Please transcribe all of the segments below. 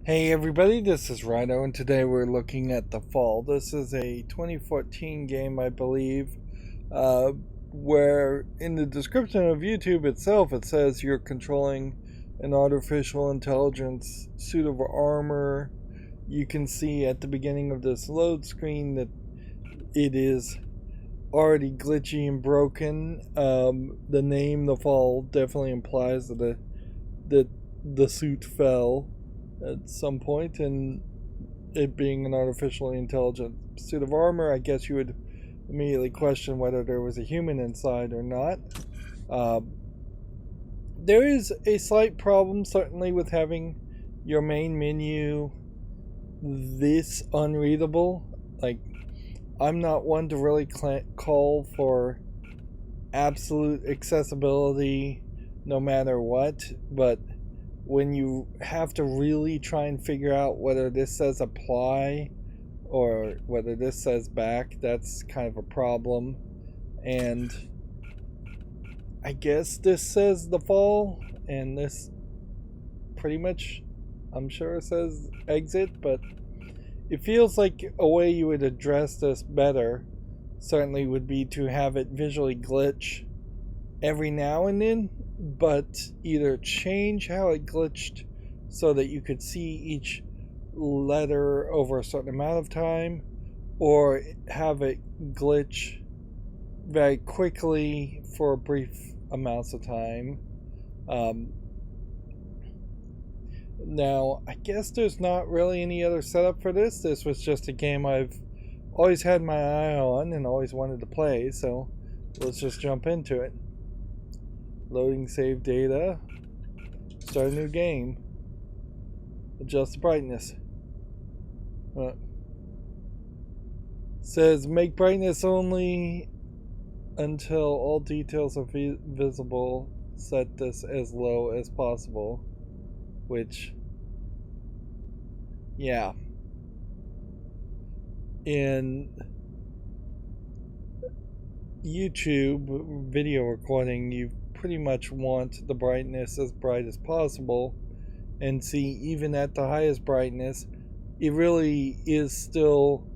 Hey everybody, this is Rydo, and today we're looking at The Fall. This is a 2014 game, I believe, uh, where in the description of YouTube itself it says you're controlling an artificial intelligence suit of armor. You can see at the beginning of this load screen that it is already glitchy and broken. The name The Fall definitely implies that the suit fell at some point, and it being an artificially intelligent suit of armor, I guess you would immediately question whether there was a human inside or not. Uh, there is a slight problem, certainly, with having your main menu this unreadable. Like, I'm not one to really call for absolute accessibility no matter what, but when you have to really try and figure out whether this says apply or whether this says back, that's kind of a problem. And I guess this says The Fall, and this pretty much, I'm sure, says exit, but it feels like a way you would address this better certainly would be to have it visually glitch every now and then, but either change how it glitched so that you could see each letter over a certain amount of time, or have it glitch very quickly for brief amounts of time. Now, I guess there's not really any other setup for this. This was just a game I've always had my eye on and always wanted to play, so let's just jump into it. Loading save data. Start a new game. Adjust the brightness. Says make brightness only until all details are visible. Set this as low as possible. Which, yeah. In YouTube video recording, you pretty much want the brightness as bright as possible, and see, even at the highest brightness, it really is still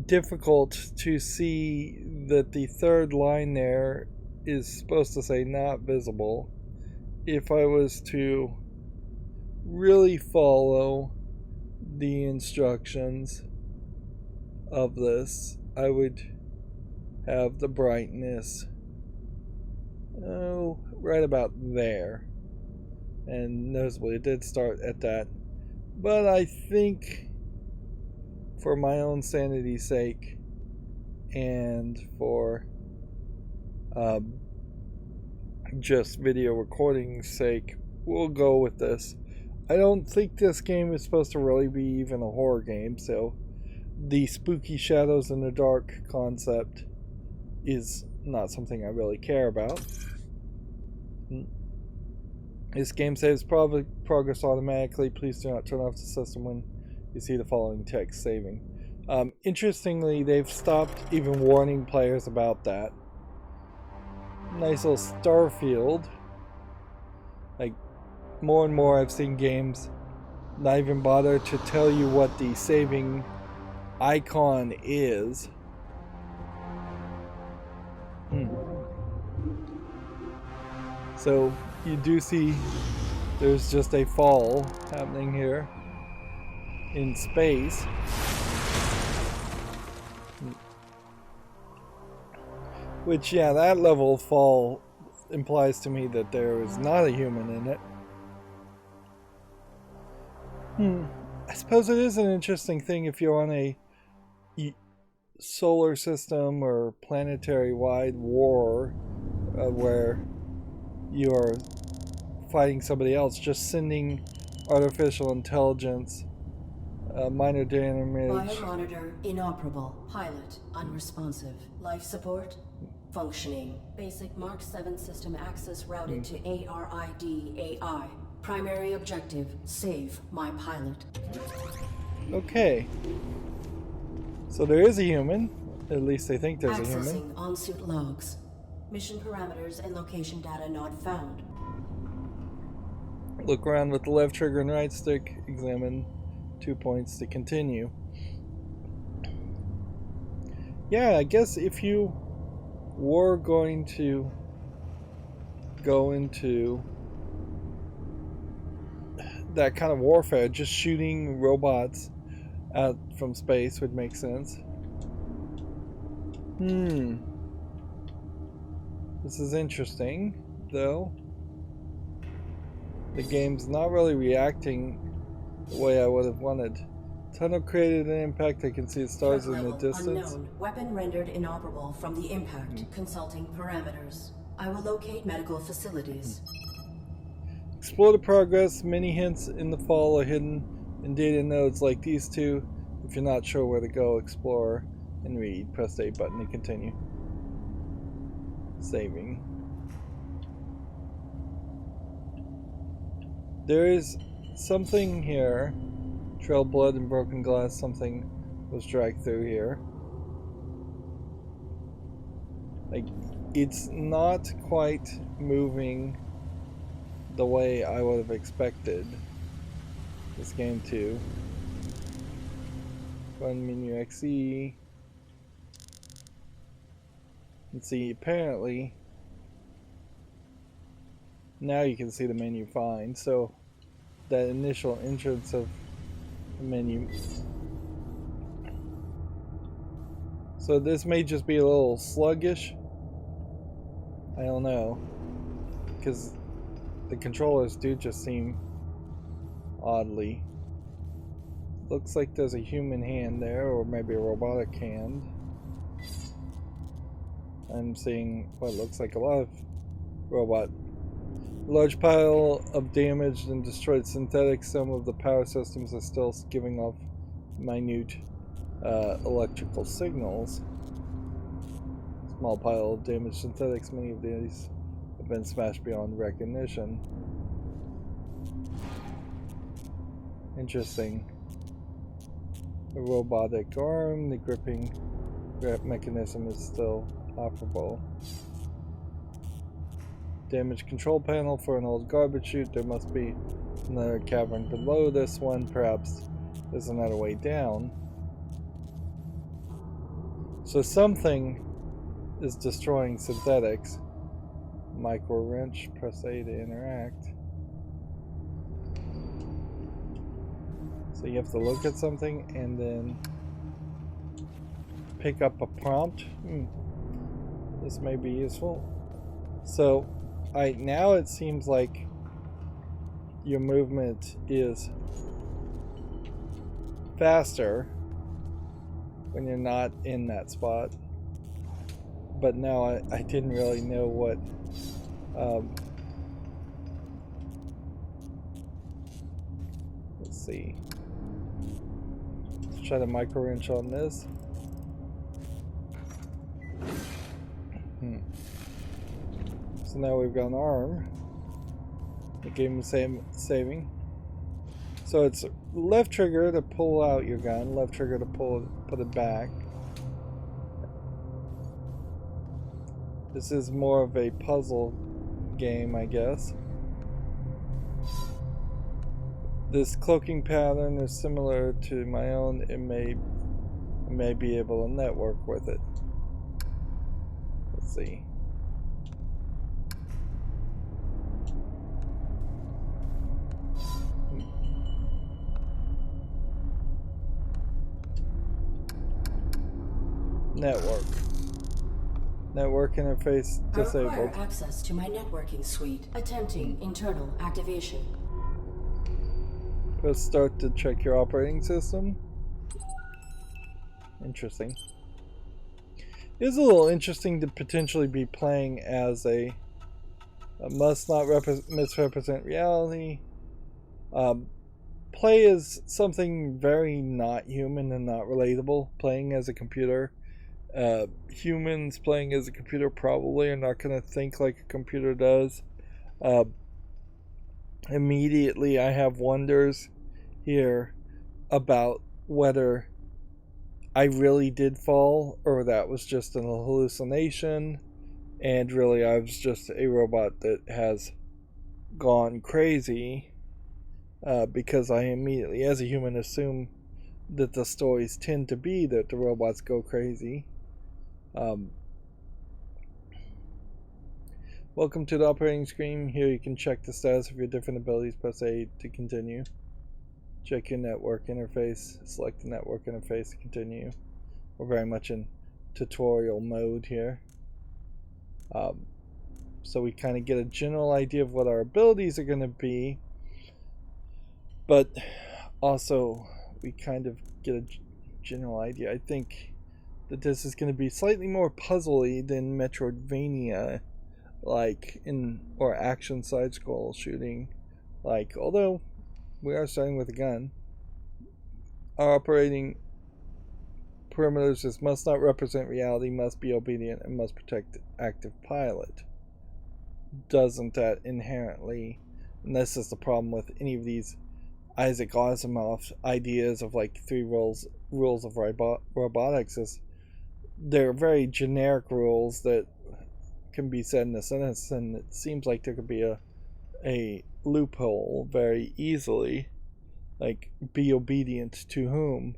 difficult to see that the third line there is supposed to say not visible. If I was to really follow the instructions of this, I would have the brightness right about there, and noticeably it did start at that, but I think for my own sanity's sake and for just video recording's sake, we'll go with this. I don't think this game is supposed to really be even a horror game, so the spooky shadows in the dark concept is not something I really care about. This game saves progress automatically. Please do not turn off the system when you see the following text saving. Interestingly, they've stopped even warning players about that. Nice little star field. Like, more and more I've seen games not even bother to tell you what the saving icon is. So you do see there's just a fall happening here in space. Which, yeah, that level of fall implies to me that there is not a human in it. I suppose it is an interesting thing if you're on a solar system or planetary-wide war where you're fighting somebody else, just sending artificial intelligence minor damage. Biomonitor inoperable. Pilot unresponsive. Life support functioning. Basic Mark 7 system access routed to ARID AI. Primary objective, save my pilot. Okay. So there is a human. At least they think there's a human. Accessing on-suit logs. Mission parameters and location data not found. Look around with the left trigger and right stick. Examine 2 points to continue. Yeah, I guess if you were going to go into that kind of warfare, just shooting robots out from space would make sense. This is interesting, though. The game's not really reacting the way I would have wanted. Tunnel created an impact. I can see the stars in the distance. Unknown. Weapon rendered inoperable from the impact. Consulting parameters. I will locate medical facilities. Explore the progress. Many hints in the fall are hidden in data nodes like these two. If you're not sure where to go, explore and read. Press the A button to continue. Saving. There is something here. Trail blood and broken glass. Something was dragged through here. Like, it's not quite moving the way I would have expected this game to. Run menu XE. And see, apparently now you can see the menu fine. So that initial entrance of the menu. So this may just be a little sluggish. I don't know, because the controllers do just seem oddly. Looks like there's a human hand there, or maybe a robotic hand. I'm seeing what looks like a lot of robot. A large pile of damaged and destroyed synthetics. Some of the power systems are still giving off minute electrical signals. Small pile of damaged synthetics. Many of these have been smashed beyond recognition. Interesting. A robotic arm. The gripping mechanism is still operable. Damaged control panel for an old garbage chute. There must be another cavern below this one. Perhaps there's another way down. So something is destroying synthetics. Micro wrench. Press A to interact. So you have to look at something and then pick up a prompt. This may be useful. So now it seems like your movement is faster when you're not in that spot. But now I didn't really know what let's see. Let's try the micro wrench on this. So now we've got an arm. The game is saving. So it's left trigger to pull out your gun, left trigger to put it back. This is more of a puzzle game, I guess. This cloaking pattern is similar to my own. It may be able to network with it. Let's see. Network interface disabled. I require access to my networking suite. Attempting internal activation. Press start to check your operating system. Interesting. It is a little interesting to potentially be playing as a must not misrepresent reality. Play is something very not human and not relatable. Playing as a computer. Humans playing as a computer probably are not going to think like a computer does. Immediately I have wonders here about whether I really did fall or that was just an hallucination and really I was just a robot that has gone crazy. because I immediately, as a human, assume that the stories tend to be that the robots go crazy. Welcome to the operating screen. Here you can check the status of your different abilities. Press A to continue. Check your network interface. Select the network interface to continue. We're very much in tutorial mode here. So we kind of get a general idea of what our abilities are going to be. But also we kind of get a general idea. I think that this is going to be slightly more puzzly than Metroidvania, like or action side scroll shooting, like, although we are starting with a gun. Our operating perimeters is must not represent reality, must be obedient, and must protect active pilot. Doesn't that inherently, and this is the problem with any of these Isaac Asimov ideas of like three rules of robotics, is they're very generic rules that can be said in a sentence, and it seems like there could be a loophole very easily, like be obedient to whom.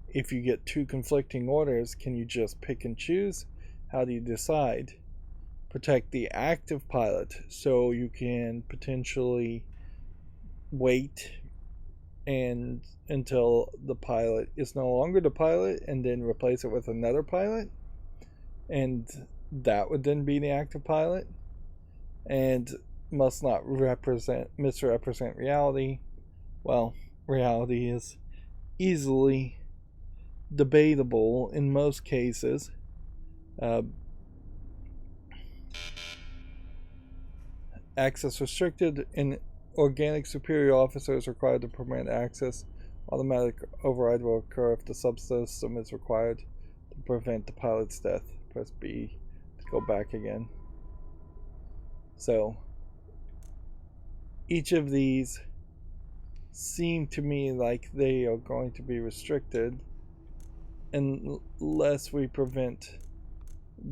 If you get two conflicting orders, can you just pick and choose? How do you decide? Protect the active pilot, so you can potentially wait and until the pilot is no longer the pilot and then replace it with another pilot, and that would then be the active pilot. And must not misrepresent reality. Well, reality is easily debatable in most cases. Access restricted, and organic superior officer is required to permit access. Automatic override will occur if the subsystem is required to prevent the pilot's death. Press B to go back again. So each of these seem to me like they are going to be restricted unless we prevent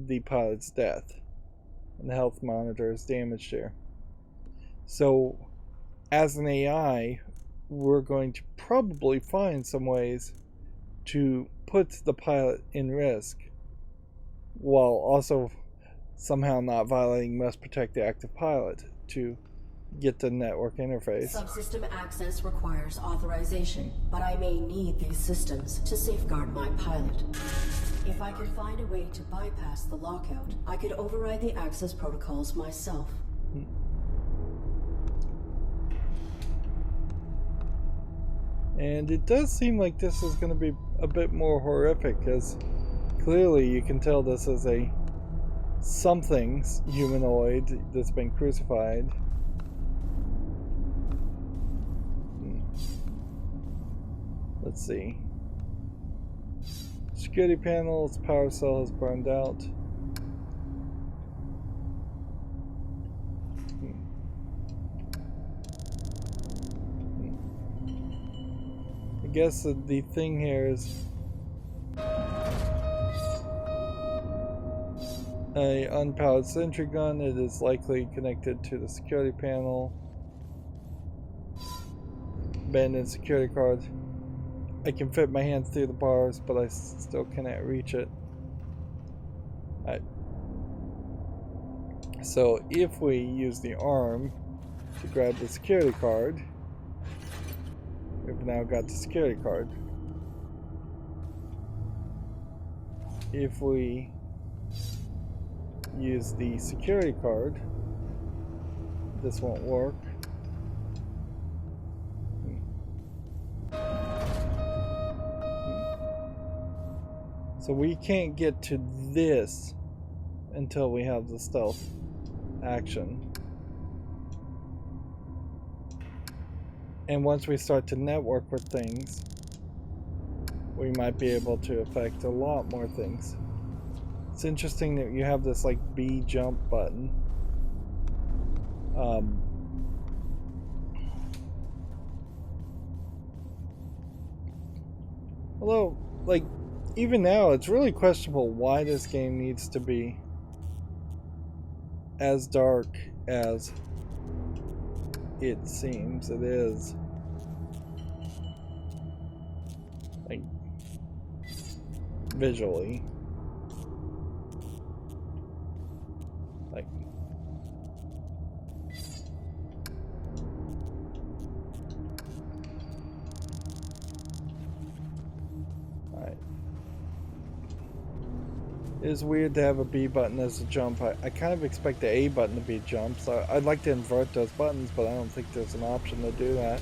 the pilot's death, and the health monitor is damaged here. So as an AI, we're going to probably find some ways to put the pilot in risk while also somehow not violating must protect the active pilot to get the network interface. Subsystem access requires authorization, but I may need these systems to safeguard my pilot. If I could find a way to bypass the lockout, I could override the access protocols myself. And it does seem like this is going to be a bit more horrific, because clearly you can tell this is a something humanoid that's been crucified. Let's see. Security panel's power cell has burned out. I guess the thing here is a unpowered sentry gun. It is likely connected to the security panel. Abandoned security card. I can fit my hand through the bars, but I still cannot reach it. So if we use the arm to grab the security card, we've now got the security card. If we use the security card, this won't work. So we can't get to this until we have the stealth action. And once we start to network with things, we might be able to affect a lot more things. It's interesting that you have this like B jump button. Although, like, even now, it's really questionable why this game needs to be as dark as it seems it is. like visually. Like alright. It is weird to have a B button as a jump. I kind of expect the A button to be jump, so I'd like to invert those buttons, but I don't think there's an option to do that.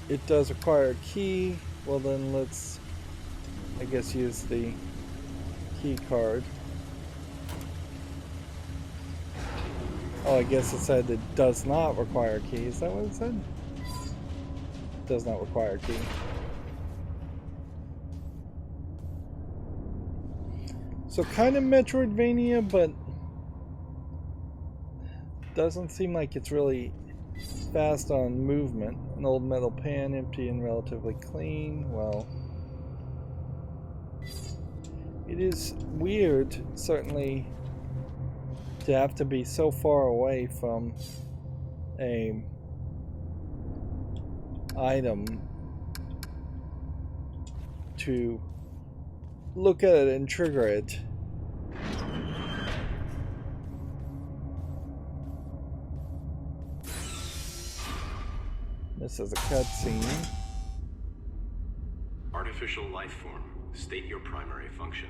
It does require a key. Well then let's, I guess, use the key card. Oh, I guess it said it does not require a key. Is that what it said? It does not require a key. So kind of Metroidvania, but doesn't seem like it's really fast on movement. An old metal pan, empty and relatively clean. Well, it is weird, certainly, to have to be so far away from a item to look at it and trigger it. This is a cutscene. Artificial life form. State your primary function.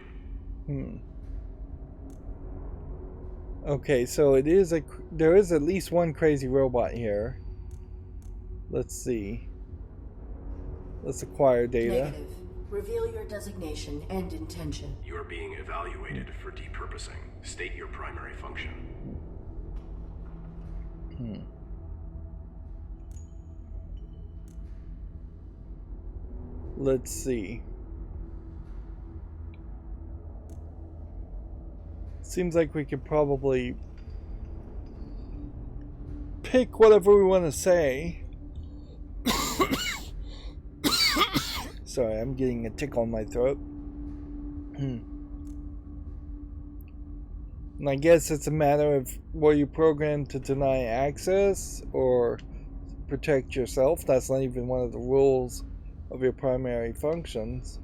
Okay, so it is there is at least one crazy robot here. Let's see. Let's acquire data. Negative. Reveal your designation and intention. You are being evaluated for depurposing. State your primary function. Let's see. Seems like we could probably pick whatever we want to say. Sorry, I'm getting a tickle in my throat. And I guess it's a matter of, were you programmed to deny access or protect yourself? That's not even one of the rules of your primary functions.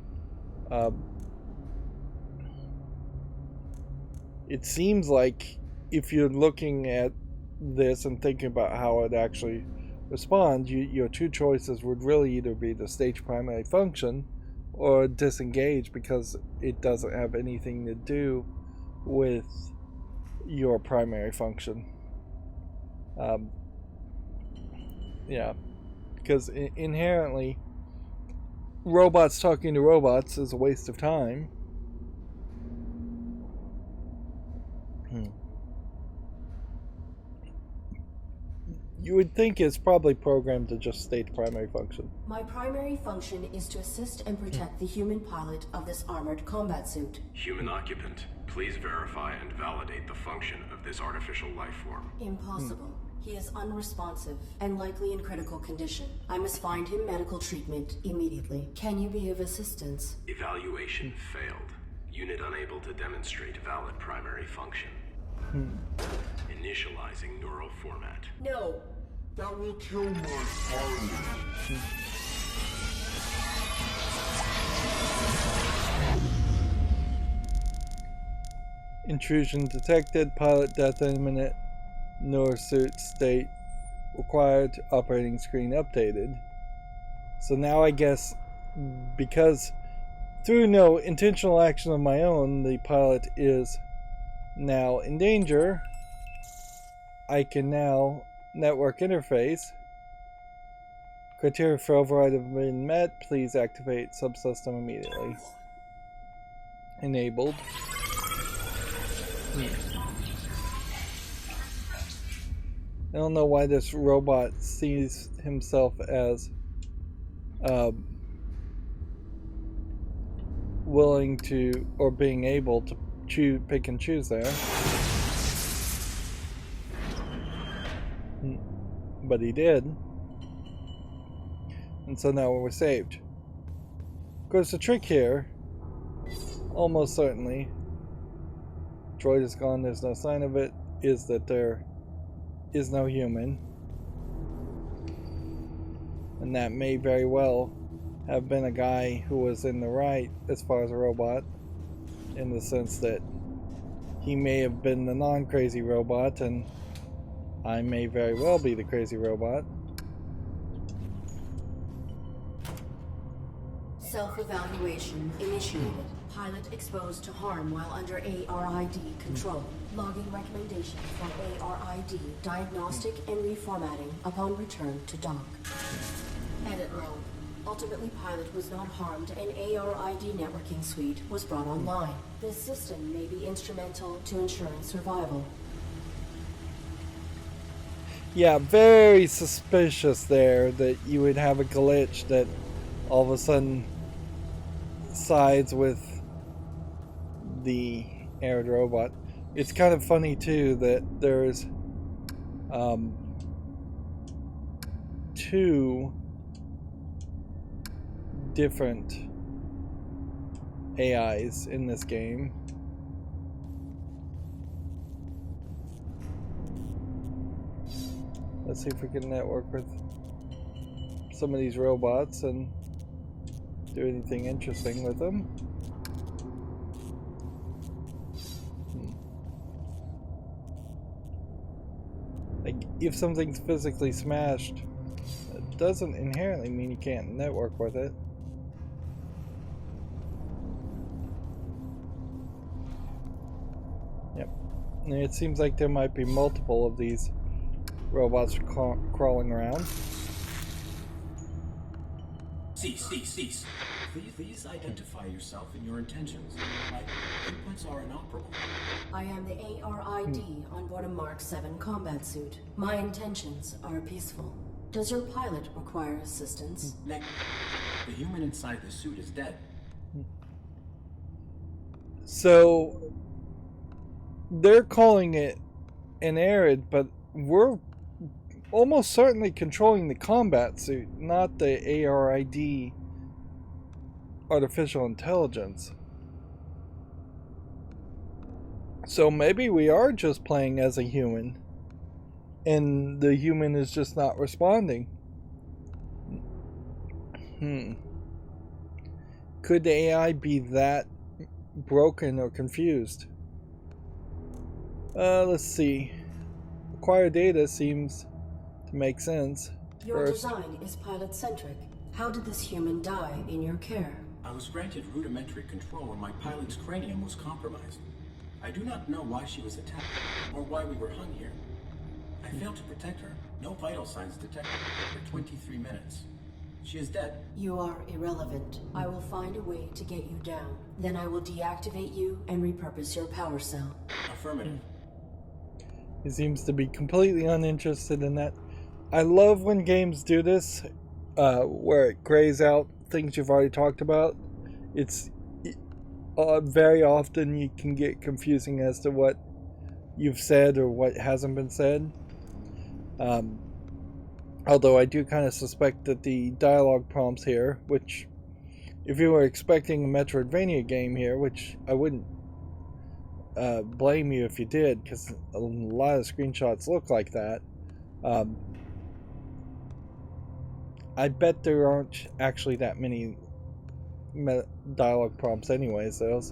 It seems like if you're looking at this and thinking about how it actually responds, your two choices would really either be to stage primary function or disengage, because it doesn't have anything to do with your primary function. Yeah, because inherently robots talking to robots is a waste of time. You would think it's probably programmed to just state primary function. My primary function is to assist and protect the human pilot of this armored combat suit. Human occupant, please verify and validate the function of this artificial life form. Impossible. He is unresponsive and likely in critical condition. I must find him medical treatment immediately. Can you be of assistance? Evaluation failed. Unit unable to demonstrate valid primary function. Initializing neural format. No. That will kill my pilot. Intrusion detected. Pilot death imminent. Neurosuit state required. Operating screen updated. So now I guess, because through no intentional action of my own, the pilot is now in danger, I can now network interface. Criteria for override have been met. Please activate subsystem immediately. Enabled. I don't know why this robot sees himself as willing to, or being able to pick and choose there. But he did. And so now we're saved. Of course, the trick here, almost certainly, droid is gone, there's no sign of it, is that there is no human. And that may very well have been a guy who was in the right as far as a robot, in the sense that he may have been the non-crazy robot and I may very well be the crazy robot. Self-evaluation initiated. Pilot exposed to harm while under ARID control. Logging recommendation for ARID diagnostic and reformatting upon return to dock. Edit log. Ultimately, Pilot was not harmed and ARID networking suite was brought online. This system may be instrumental to ensuring survival. Yeah, very suspicious there that you would have a glitch that all of a sudden sides with the ARID robot. It's kind of funny too that there's two different AIs in this game. Let's see if we can network with some of these robots and do anything interesting with them. Like, if something's physically smashed, it doesn't inherently mean you can't network with it. Yep. And it seems like there might be multiple of these robots crawling around. Cease. Please identify yourself and your intentions. My inputs are inoperable. I am the ARID on board a Mark 7 combat suit. My intentions are peaceful. Does your pilot require assistance? The human inside the suit is dead. So they're calling it an ARID, but we're almost certainly controlling the combat suit, not the ARID artificial intelligence. So maybe we are just playing as a human, and the human is just not responding. Could the AI be that broken or confused? Let's see. Acquire data seems to make sense. Your design is pilot-centric. How did this human die in your care? I was granted rudimentary control when my pilot's cranium was compromised. I do not know why she was attacked, or why we were hung here. I failed to protect her. No vital signs detected for 23 minutes. She is dead. You are irrelevant. I will find a way to get you down. Then I will deactivate you and repurpose your power cell. Affirmative. He seems to be completely uninterested in that. I love when games do this, where it grays out things you've already talked about. It's very often you can get confusing as to what you've said or what hasn't been said. Although I do kind of suspect that the dialogue prompts here, which if you were expecting a Metroidvania game here, which I wouldn't blame you if you did, because a lot of screenshots look like that. I bet there aren't actually that many dialogue prompts anyway, so it's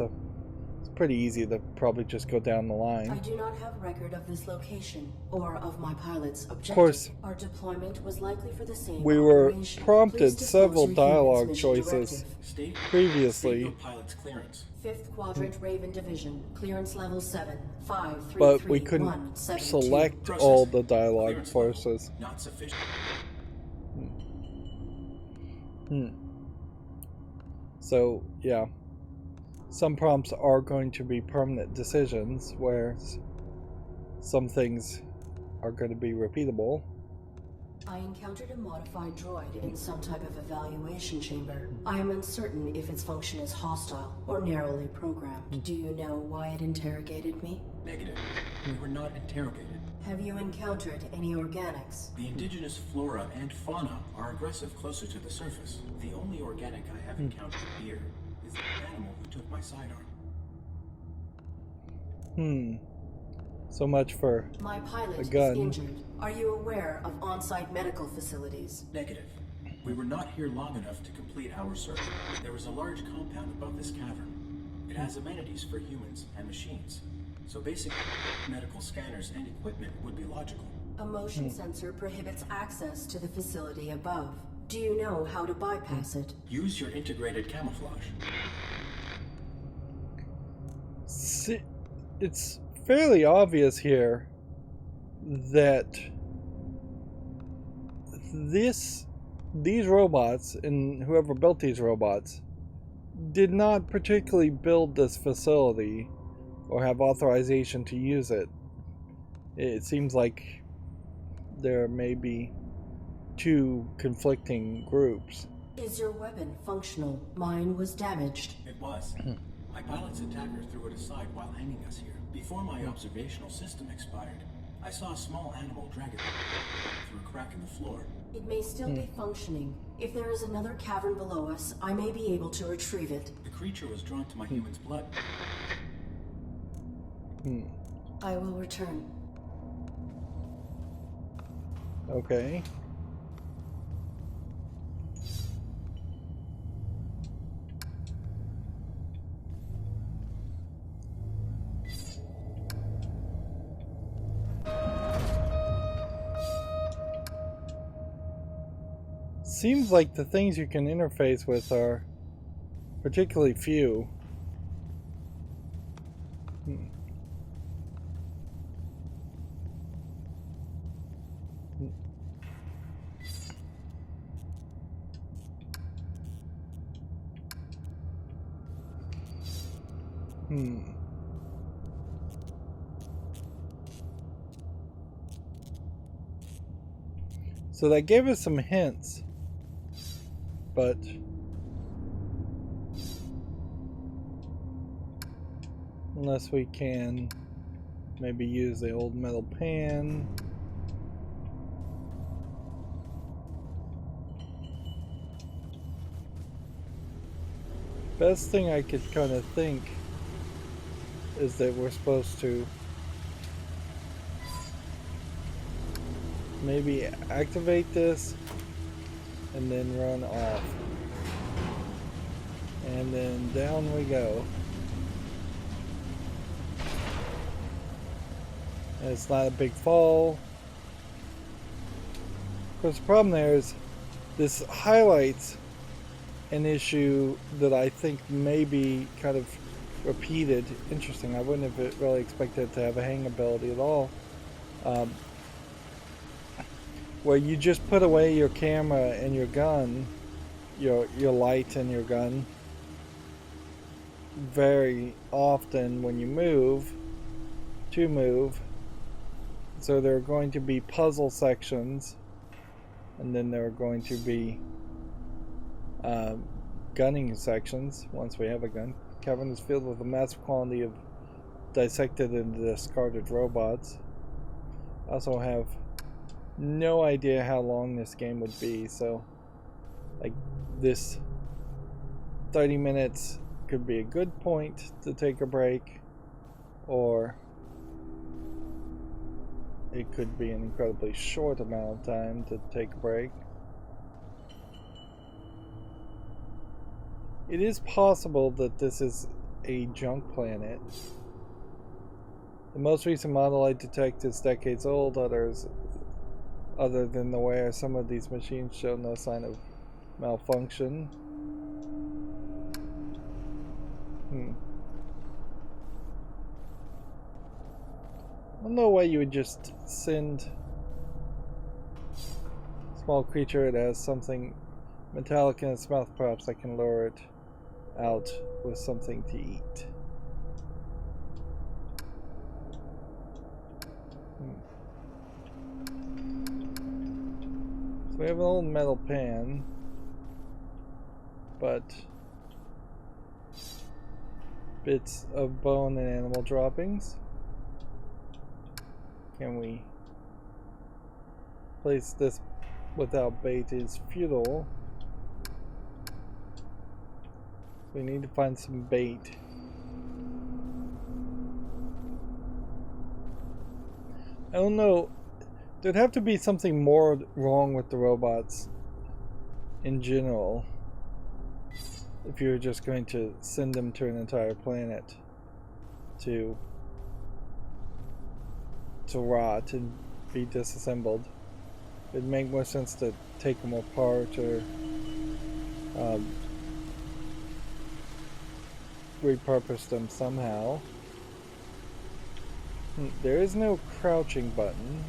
pretty easy to probably just go down the line. I do not have record of this location or of my pilot's objective. Of course, our deployment was likely for the same we were operation. prompted Please several disclose your dialogue mission choices directive. previously. State pilot's clearance. 5th Quadrant Raven Division, clearance level 7, 533 But we couldn't select all the dialogue Clearance forces. level, not sufficient. So, yeah. Some prompts are going to be permanent decisions, where some things are going to be repeatable. I encountered a modified droid in some type of evaluation chamber. I am uncertain if its function is hostile or narrowly programmed. Do you know why it interrogated me? Negative. We were not interrogated. Have you encountered any organics? The indigenous flora and fauna are aggressive closer to the surface. The only organic I have encountered here is the animal who took my sidearm. So much for My pilot a is gun. injured. Are you aware of on-site medical facilities? Negative. We were not here long enough to complete our search. There is a large compound above this cavern. It has amenities for humans and machines. So basic medical scanners and equipment would be logical. A motion sensor prohibits access to the facility above. Do you know how to bypass it? Use your integrated camouflage. See, it's fairly obvious here that these robots and whoever built these robots did not particularly build this facility or have authorization to use it. It seems like there may be two conflicting groups. Is your weapon functional? Mine was damaged. It was. My pilot's attacker threw it aside while hanging us here. Before my observational system expired, I saw a small animal drag it through a crack in the floor. It may still be functioning. If there is another cavern below us, I may be able to retrieve it. The creature was drawn to my human's blood. I will return. Okay. Seems like the things you can interface with are particularly few. So that gave us some hints, but unless we can maybe use the old metal pan. Best thing I could kind of think is that we're supposed to maybe activate this and then run off. And then down we go. And it's not a big fall. Of course, the problem there is this highlights an issue that I think may be kind of repeated. Interesting. I wouldn't have really expected it to have a hang ability at all. Where you just put away your camera and your gun, your light and your gun, very often when you move, so there are going to be puzzle sections, and then there are going to be gunning sections once we have a gun. Cavern is filled with a massive quantity of dissected and discarded robots. I also have no idea how long this game would be, so like this 30 minutes could be a good point to take a break, or it could be an incredibly short amount of time to take a break. It is possible that this is a junk planet. The most recent model I detect is decades old. Other than the way some of these machines show no sign of malfunction. I don't know why you would just send a small creature that has something metallic in its mouth. Perhaps I can lure it out with something to eat. So we have an old metal pan, but bits of bone and animal droppings. Can we place this without bait is futile. We need to find some bait. I don't know. There'd have to be something more wrong with the robots in general, if you're just going to send them to an entire planet to rot and be disassembled, it'd make more sense to take them apart or repurpose them somehow. There is no crouching button.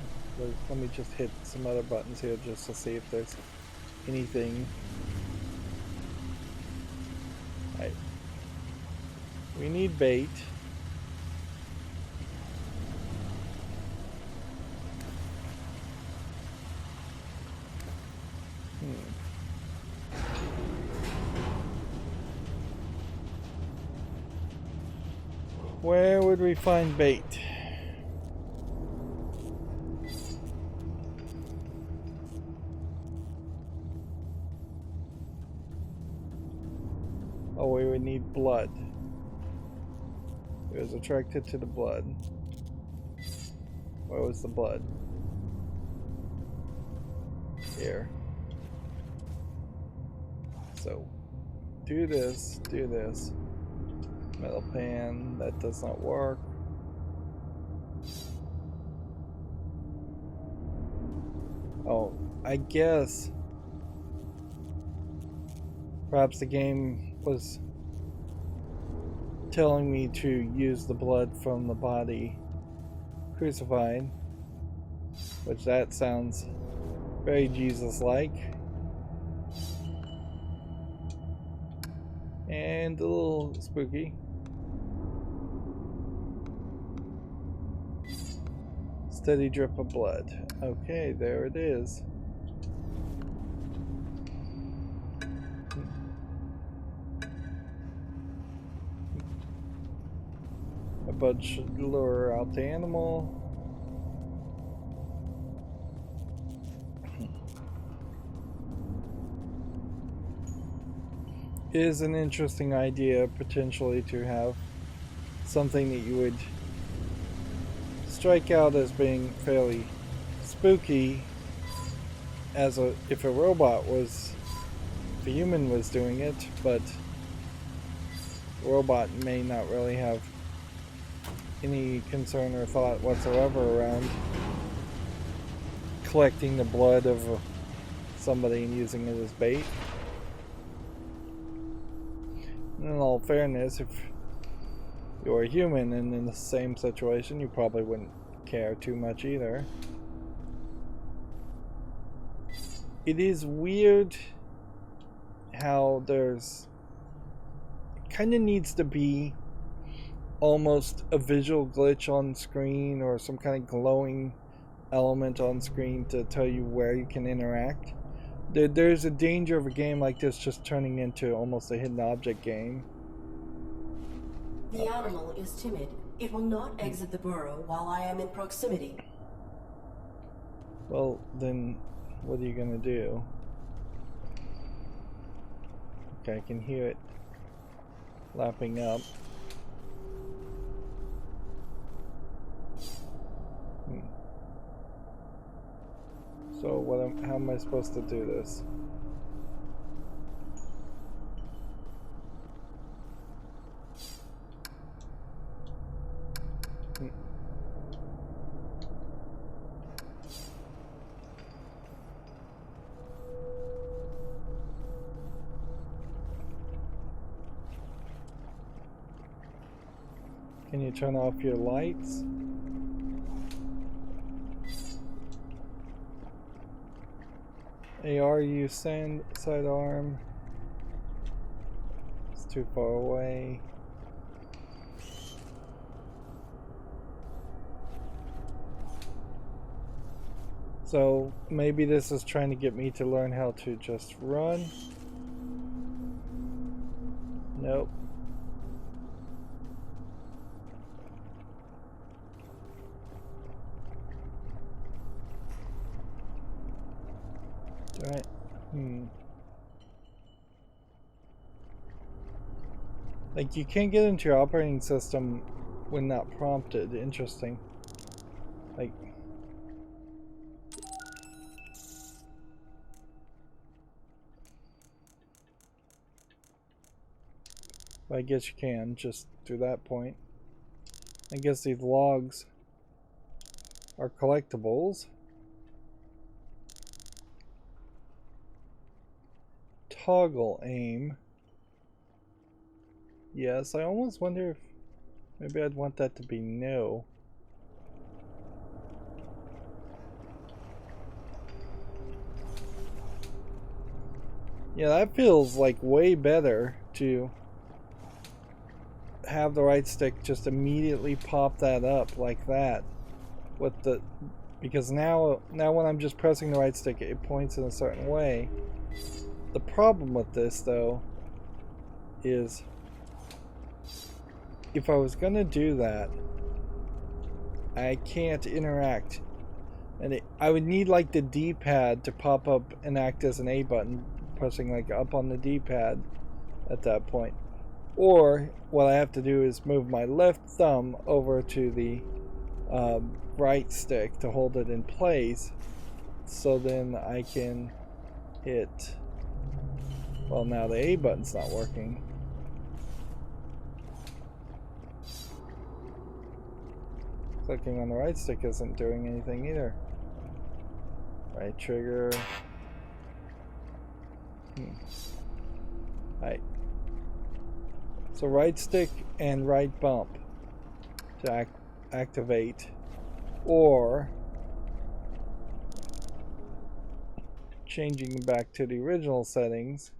Let me just hit some other buttons here just to see if there's anything. Right. We need bait. Where would we find bait? Oh, we would need blood. It was attracted to the blood. Where was the blood? Here. So, do this, do this. Metal pan, that does not work. Oh, I guess perhaps the game was telling me to use the blood from the body crucified, which that sounds very Jesus-like. And a little spooky. Steady drip of blood. Okay, there it is. A bud should lure out the animal. It is an interesting idea potentially to have something that you would strike out as being fairly spooky as if a robot was, if a human was doing it, but the robot may not really have any concern or thought whatsoever around collecting the blood of somebody and using it as bait. In all fairness, if you're a human and in the same situation, you probably wouldn't care too much either. It is weird how there's... It kind of needs to be almost a visual glitch on screen or some kind of glowing element on screen to tell you where you can interact. There's a danger of a game like this just turning into almost a hidden object game. The animal is timid. It will not exit the burrow while I am in proximity. Well, then what are you gonna do? Okay, I can hear it lapping up. So how am I supposed to do this? Can you turn off your lights? AR use sidearm. It's too far away. So maybe this is trying to get me to learn how to just run. Nope. Right. Like, you can't get into your operating system when not prompted. Interesting. Like, But I guess you can just through that point. I guess these logs are collectibles. Toggle aim. Yes, I almost wonder if maybe I'd want that to be no. Yeah, that feels like way better to have the right stick just immediately pop that up like that with the, because now when I'm just pressing the right stick it points in a certain way. The problem with this though is if I was gonna do that I can't interact, and I would need like the D-pad to pop up and act as an A button, pressing like up on the D-pad at that point. Or what I have to do is move my left thumb over to the right stick to hold it in place, so then I can hit, well now the A button's not working. Clicking on the right stick isn't doing anything either. Right trigger. Right. So right stick and right bump to activate, or changing back to the original settings.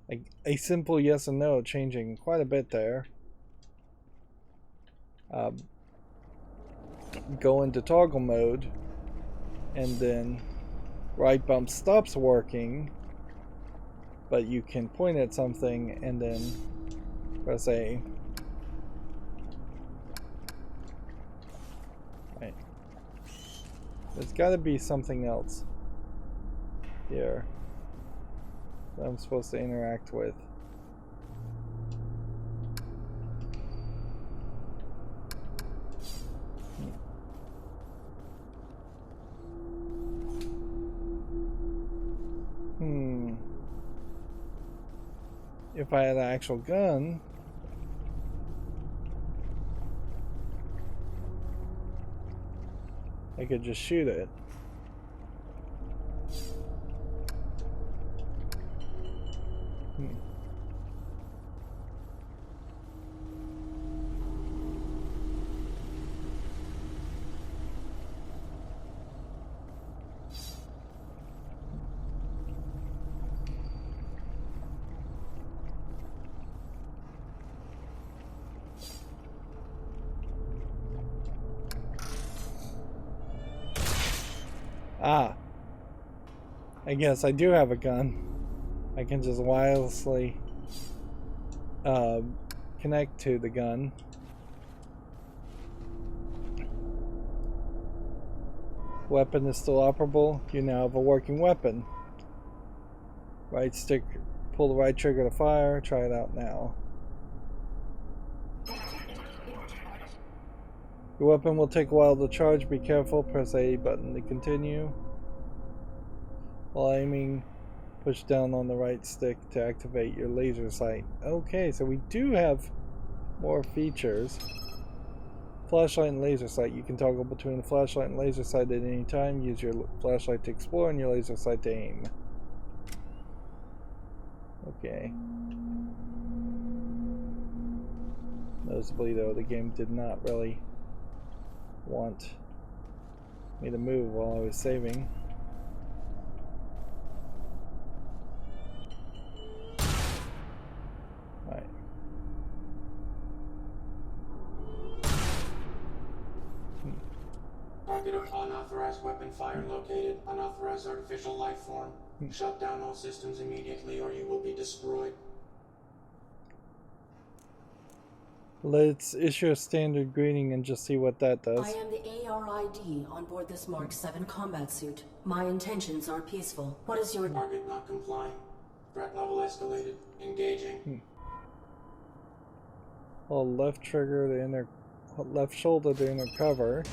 Like a simple yes and no, changing quite a bit there. Go into toggle mode, and then right bump stops working, but you can point at something and then press A. Right. There's got to be something else here that I'm supposed to interact with. If I had an actual gun, I could just shoot it. Ah, I guess I do have a gun. I can just wirelessly connect to the gun. Weapon is still operable. You now have a working weapon. Right stick, pull the right trigger to fire. Try it out now. Your weapon will take a while to charge. Be careful. Press A button to continue. While aiming, push down on the right stick to activate your laser sight. Okay, so we do have more features. Flashlight and laser sight. You can toggle between the flashlight and laser sight at any time. Use your flashlight to explore and your laser sight to aim. Okay. Noticeably though, the game did not really want me to move while I was saving. Right. Target of unauthorized weapon fire located. Unauthorized artificial life form. Shut down all systems immediately or you will be destroyed. Let's issue a standard greeting and just see what that does. I am the ARID on board this Mark 7 combat suit. My intentions are peaceful. What is your Target not complying. Threat level escalated. Engaging. Hold left trigger to inner, left shoulder to inner cover.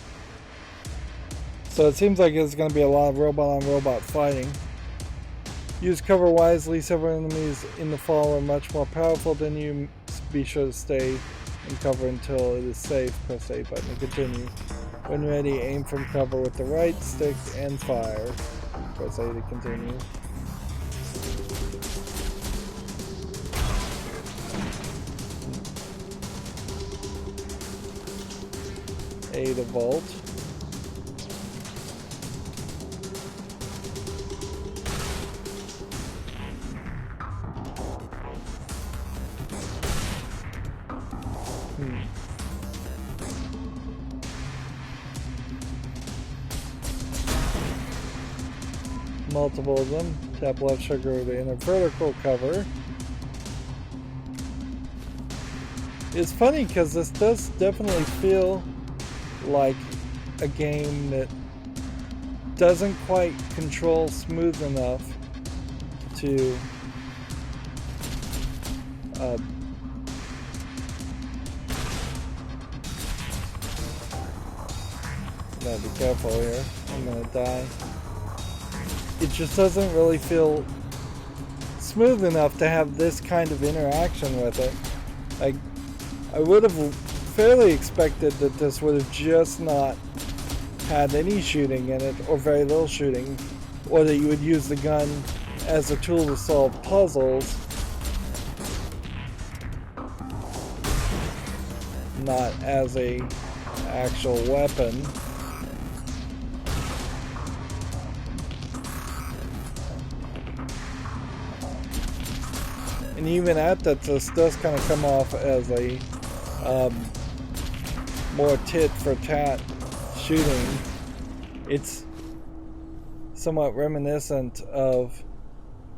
So it seems like it's going to be a lot of robot on robot fighting. Use cover wisely. Several enemies in the fall are much more powerful than you. Be sure to stay in cover until it is safe. Press A button to continue. When ready, aim from cover with the right stick and fire. Press A to continue. A to vault. Multiple of them. Tap left trigger to enter vertical cover. It's funny because this does definitely feel like a game that doesn't quite control smooth enough to gotta be careful here. I'm gonna die. It just doesn't really feel smooth enough to have this kind of interaction with it. I would have fairly expected that this would have just not had any shooting in it, or very little shooting, or that you would use the gun as a tool to solve puzzles, not as a actual weapon. And even at that, this does kind of come off as a more tit for tat shooting. It's somewhat reminiscent of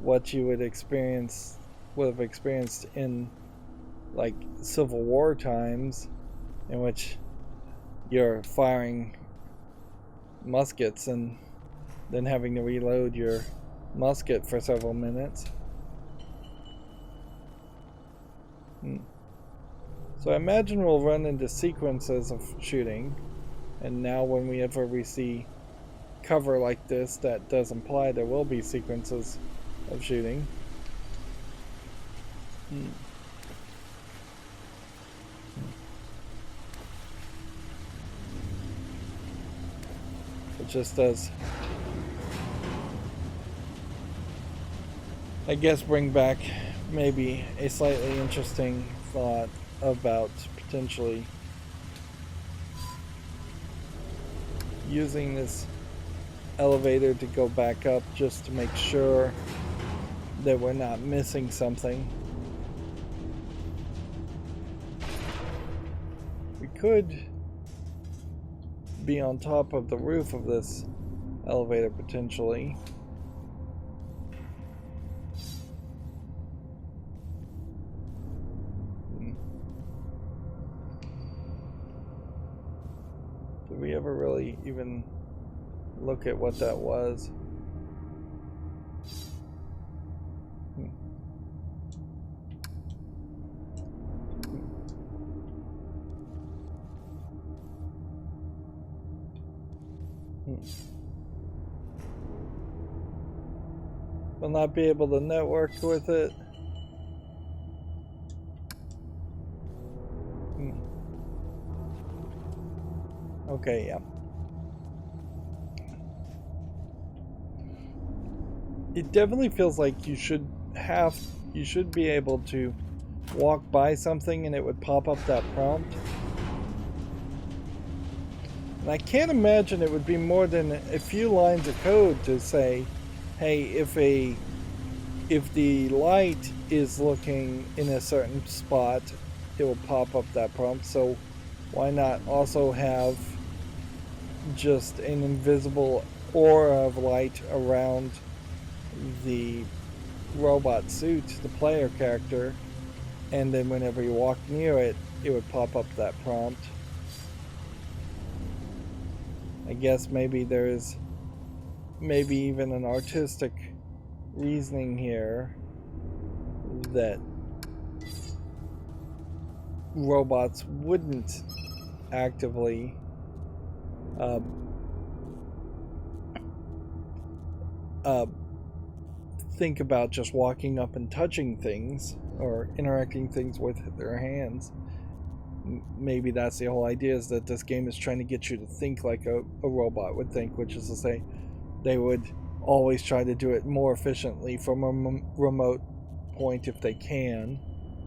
what you would have experienced in like Civil War times, in which you're firing muskets and then having to reload your musket for several minutes. So I imagine we'll run into sequences of shooting, and now whenever we see cover like this, that does imply there will be sequences of shooting. It just does, I guess, bring back maybe a slightly interesting thought about potentially using this elevator to go back up just to make sure that we're not missing something. We could be on top of the roof of this elevator potentially. Did we ever really even look at what that was? Will not be able to network with it. Okay, yeah. It definitely feels like you should be able to walk by something and it would pop up that prompt. And I can't imagine it would be more than a few lines of code to say, hey, if the light is looking in a certain spot, it will pop up that prompt. So why not also have just an invisible aura of light around the robot suit, the player character, and then whenever you walk near it, it would pop up that prompt. I guess maybe there is even an artistic reasoning here that robots wouldn't actively think about just walking up and touching things or interacting things with their hands. Maybe that's the whole idea, is that this game is trying to get you to think like a robot would think, which is to say they would always try to do it more efficiently from a remote point if they can,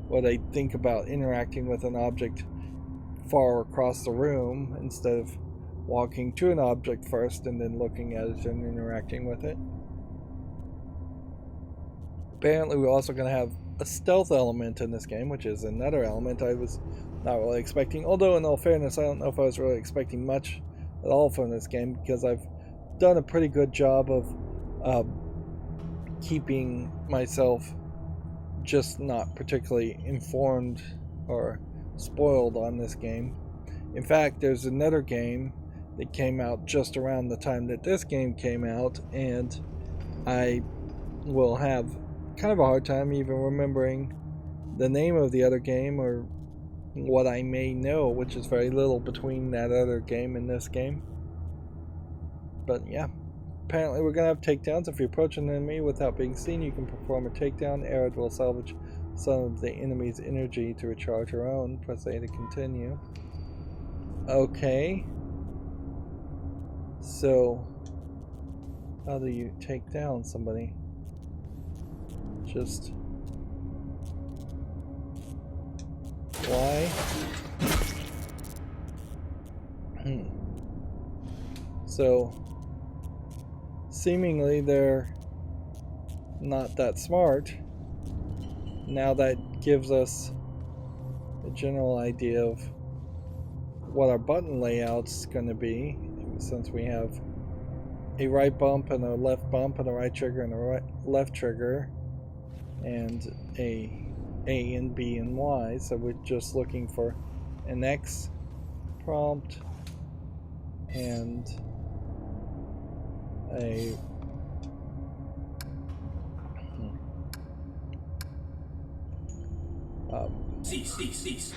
or they think about interacting with an object far across the room instead of walking to an object first and then looking at it and interacting with it. Apparently we're also going to have a stealth element in this game, which is another element I was not really expecting, although in all fairness I don't know if I was really expecting much at all from this game, because I've done a pretty good job of keeping myself just not particularly informed or spoiled on this game. In fact, there's another game that came out just around the time that this game came out, and I will have kind of a hard time even remembering the name of the other game or what I may know, which is very little between that other game and this game. But yeah, apparently we're going to have takedowns. If you approach an enemy without being seen, you can perform a takedown. ARID will salvage some of the enemy's energy to recharge her own. Press A to continue. Okay. So, how do you take down somebody? Just why? So, seemingly they're not that smart. Now that gives us a general idea of what our button layout's going to be, since we have a right bump and a left bump and a right trigger and a right left trigger and a and B and Y. So we're just looking for an X prompt and a Cease.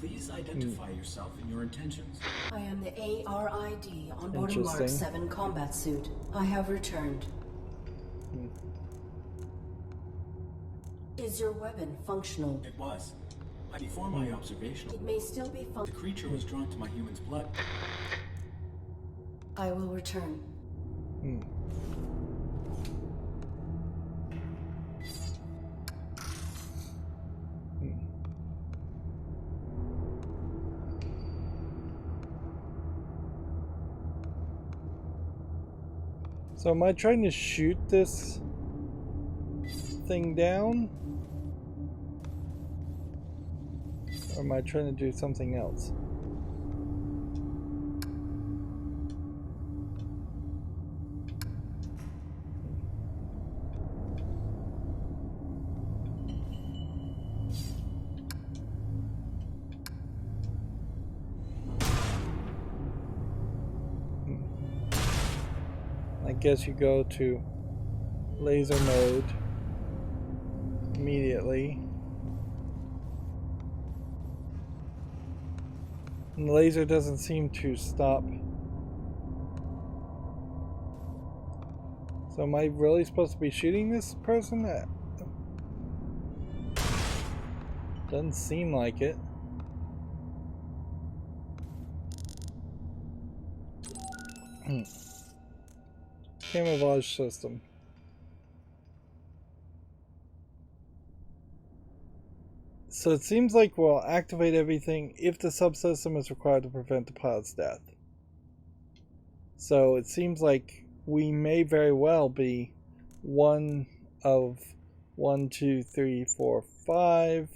Please identify yourself and your intentions. I am the ARID onboard Mark 7 combat suit. I have returned. Is your weapon functional? It was. Before my observation, It may still be the creature was drawn to my human's blood. I will return. So am I trying to shoot this thing down? Or am I trying to do something else? I guess you go to laser mode immediately. And the laser doesn't seem to stop. So am I really supposed to be shooting this person? Doesn't seem like it. Camouflage system. So it seems like we'll activate everything if the subsystem is required to prevent the pilot's death. So it seems like we may very well be one of 1, 2, 3, 4, 5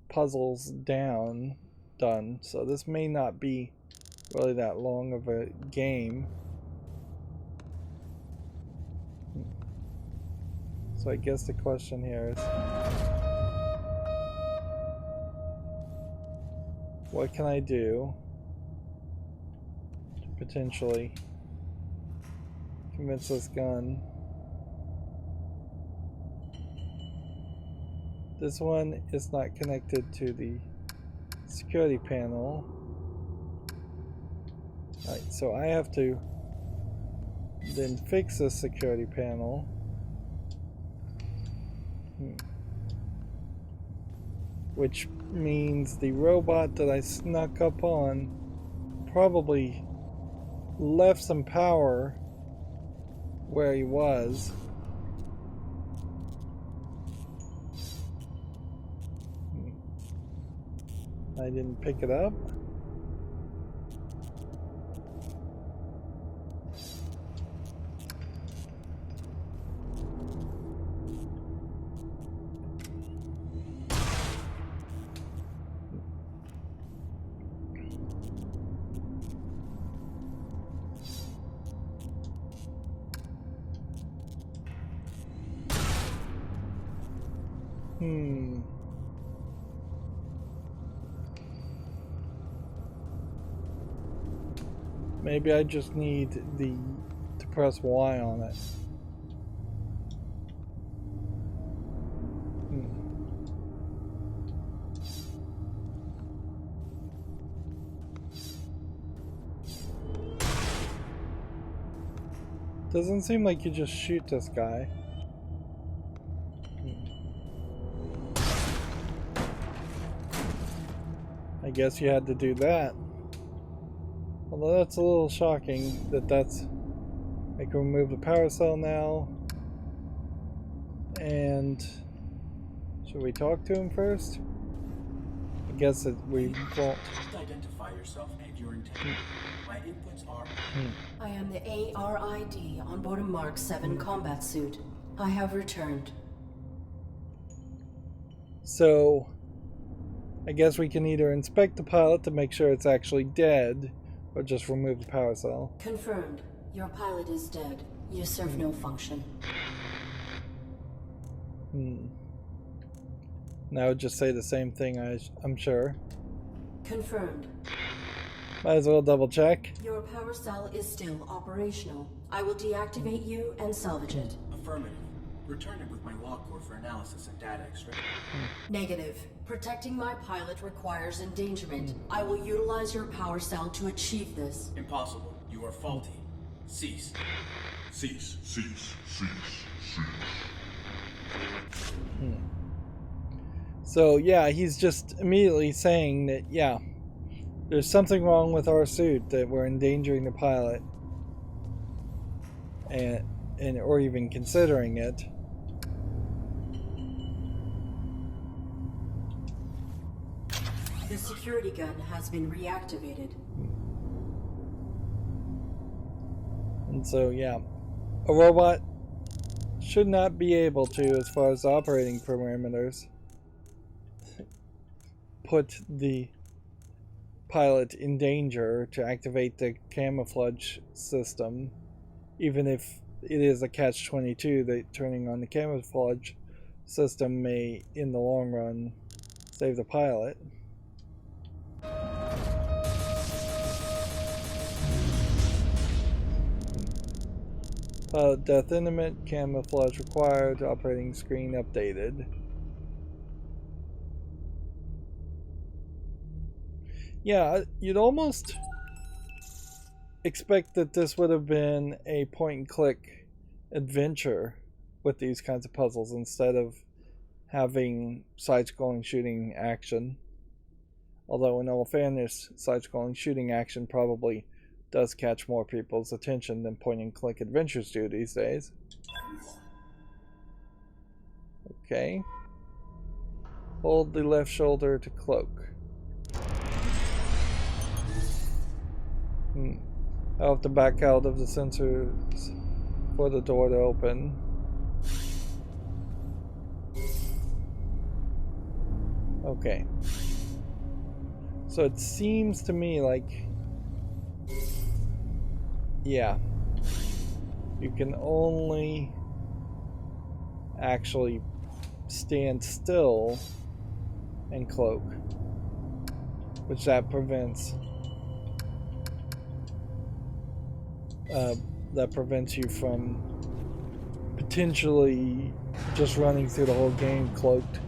puzzles done. So this may not be really that long of a game. So I guess the question here is, what can I do to potentially convince this gun? This one is not connected to the security panel. Alright, so I have to Then fix this security panel. Which means the robot that I snuck up on probably left some power where he was. I didn't pick it up. Maybe I just need to press Y on it. Doesn't seem like you just shoot this guy. I guess you had to do that. Although that's a little shocking that that's... I can remove the power cell now. And... should we talk to him first? I guess that we won't. Identify yourself and your intent. My inputs are... I am the ARID onboard a Mark 7 combat suit. I have returned. So... I guess we can either inspect the pilot to make sure it's actually dead, or just remove the power cell. Confirmed. Your pilot is dead. You serve no function. Now I would just say the same thing, I'm sure. Confirmed. Might as well double check. Your power cell is still operational. I will deactivate you and salvage it. Affirmative. Return it with my log core for analysis and data extraction. Negative. Protecting my pilot requires endangerment. I will utilize your power cell to achieve this. Impossible. You are faulty. Cease. Cease, cease, cease, cease. So yeah, he's just immediately saying that, yeah, there's something wrong with our suit, that we're endangering the pilot. And or even considering it. The security gun has been reactivated. And so, yeah, a robot should not be able to, as far as operating parameters, put the pilot in danger to activate the camouflage system, even if it is a catch-22 that turning on the camouflage system may, in the long run, save the pilot. Pilot death imminent, camouflage required, operating screen updated. Yeah, you'd almost expect that this would have been a point-and-click adventure with these kinds of puzzles instead of having side-scrolling shooting action. Although, in all fairness, side-scrolling shooting action probably does catch more people's attention than point-and-click adventures do these days. Okay. Hold the left shoulder to cloak. I'll have to back out of the sensors for the door to open. Okay. So it seems to me like, yeah, you can only actually stand still and cloak, which that prevents you from potentially just running through the whole game cloaked.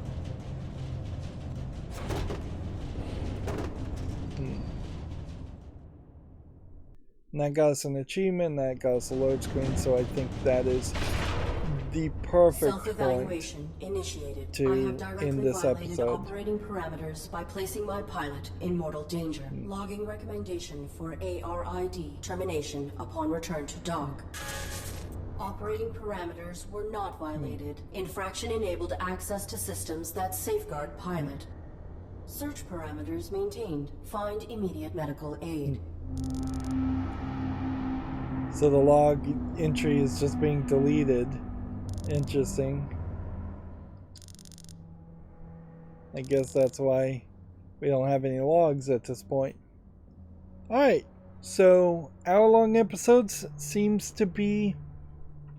And that got us an achievement, that got us a load screen, so I think that is the perfect point Self-evaluation initiated. to I have directly end this violated episode. operating parameters by placing my pilot in mortal danger. Logging recommendation for ARID termination upon return to dock. Operating parameters were not violated. Infraction enabled access to systems that safeguard pilot. Search parameters maintained. Find immediate medical aid. So the log entry is just being deleted. Interesting. I guess that's why we don't have any logs at this point. Alright, so hour-long episodes seems to be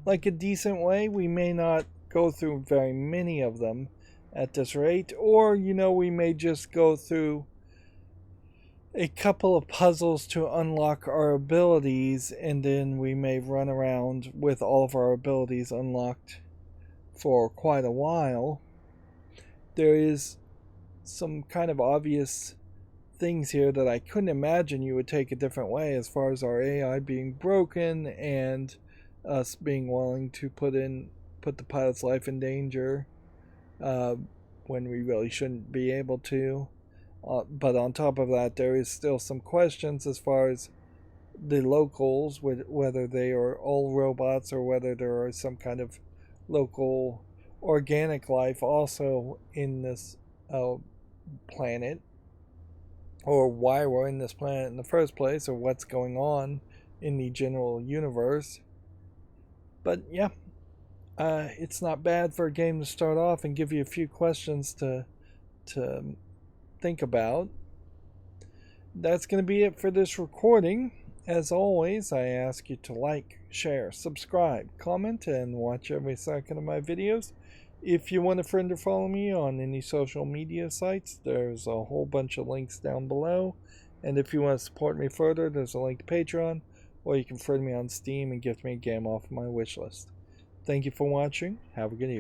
like a decent way. We may not go through very many of them at this rate, or, you know, we may just go through a couple of puzzles to unlock our abilities, and then we may run around with all of our abilities unlocked for quite a while. There is some kind of obvious things here that I couldn't imagine you would take a different way, as far as our AI being broken and us being willing to put the pilot's life in danger when we really shouldn't be able to. But on top of that, there is still some questions as far as the locals, whether they are all robots or whether there are some kind of local organic life also in this planet, or why we're in this planet in the first place, or what's going on in the general universe. But yeah, it's not bad for a game to start off and give you a few questions to think about. That's going to be it for this recording. As always, I ask you to like, share, subscribe, comment, and watch every second of my videos. If you want a friend or follow me on any social media sites, there's a whole bunch of links down below. And if you want to support me further, there's a link to Patreon, or you can friend me on Steam and gift me a game off my wish list. Thank you for watching. Have a good evening.